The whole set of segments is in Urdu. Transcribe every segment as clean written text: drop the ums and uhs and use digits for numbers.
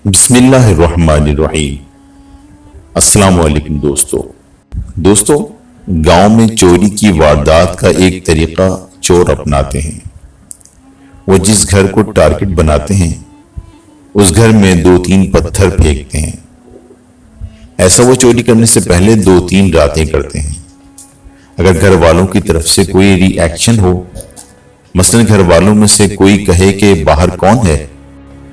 بسم اللہ الرحمن الرحیم۔ السلام علیکم دوستو گاؤں میں چوری کی واردات کا ایک طریقہ چور اپناتے ہیں۔ وہ جس گھر کو ٹارگٹ بناتے ہیں اس گھر میں 2-3 پتھر پھینکتے ہیں۔ ایسا وہ چوری کرنے سے پہلے 2-3 راتیں کرتے ہیں۔ اگر گھر والوں کی طرف سے کوئی ری ایکشن ہو، مثلا گھر والوں میں سے کوئی کہے کہ باہر کون ہے،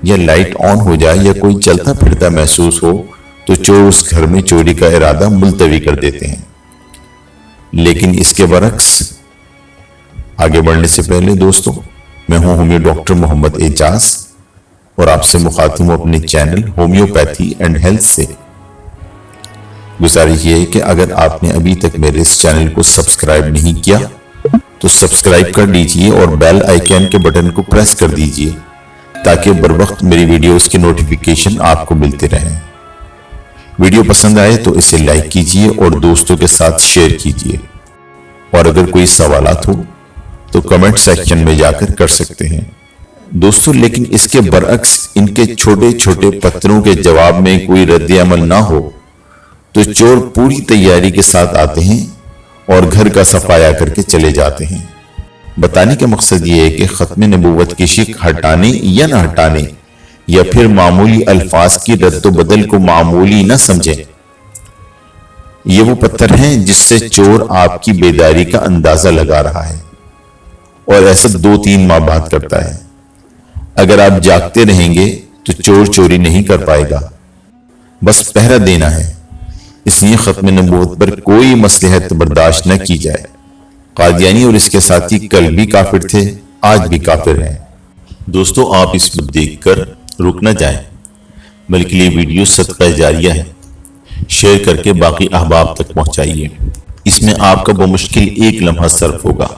یا لائٹ آن ہو جائے یا کوئی چلتا پھرتا محسوس ہو، تو چور اس گھر میں چوری کا ارادہ ملتوی کر دیتے ہیں۔ لیکن اس کے برعکس آگے بڑھنے سے پہلے دوستو، میں ہوں ہومیو ڈاکٹر محمد اعجاز اور آپ سے مخاطب ہوں اپنے چینل ہومیوپیتھی اینڈ ہیلتھ سے۔ گزارش یہ ہے کہ اگر آپ نے ابھی تک میرے اس چینل کو سبسکرائب نہیں کیا تو سبسکرائب کر لیجئے اور بیل آئیکن کے بٹن کو پریس کر دیجئے تاکہ بروقت میری ویڈیوز کی نوٹیفیکیشن آپ کو ملتے رہیں۔ ویڈیو پسند آئے تو اسے لائک کیجئے اور دوستوں کے ساتھ شیئر کیجئے، اور اگر کوئی سوالات ہو تو کمنٹ سیکشن میں جا کر سکتے ہیں دوستو۔ لیکن اس کے برعکس ان کے چھوٹے چھوٹے پتھروں کے جواب میں کوئی رد عمل نہ ہو تو چور پوری تیاری کے ساتھ آتے ہیں اور گھر کا صفایا کر کے چلے جاتے ہیں۔ بتانے کا مقصد یہ ہے کہ ختم نبوت کی شک ہٹانے یا نہ ہٹانے، یا پھر معمولی الفاظ کی رد و بدل کو معمولی نہ سمجھیں۔ یہ وہ پتھر ہیں جس سے چور آپ کی بیداری کا اندازہ لگا رہا ہے، اور ایسا 2-3 ماہ بعد کرتا ہے۔ اگر آپ جاگتے رہیں گے تو چور چوری نہیں کر پائے گا، بس پہرا دینا ہے۔ اس لیے ختم نبوت پر کوئی مصلحت برداشت نہ کی جائے۔ قادیانی اور اس کے ساتھی کل بھی کافر تھے، آج بھی کافر ہیں۔ دوستو آپ اس کو دیکھ کر رک نہ جائیں، بلکہ یہ ویڈیو صدقہ جاریہ ہے، شیئر کر کے باقی احباب تک پہنچائیے۔ اس میں آپ کا بمشکل 1 لمحہ صرف ہوگا،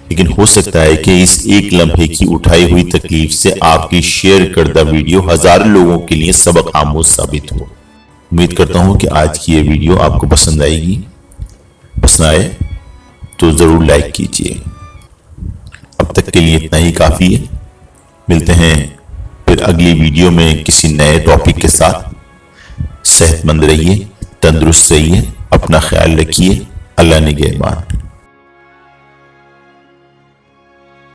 لیکن ہو سکتا ہے کہ اس 1 لمحے کی اٹھائی ہوئی تکلیف سے آپ کی شیئر کردہ ویڈیو ہزاروں لوگوں کے لیے سبق آموز ثابت ہو۔ امید کرتا ہوں کہ آج کی یہ ویڈیو آپ کو پسند آئے گی۔ پسند آئے تو ضرور لائک کیجئے۔ اب تک کے لیے اتنا ہی کافی ہے۔ ملتے ہیں پھر اگلی ویڈیو میں کسی نئے ٹاپک کے ساتھ۔ صحت مند رہیے، تندرست رہیے، اپنا خیال رکھیے۔ اللہ نگہبان۔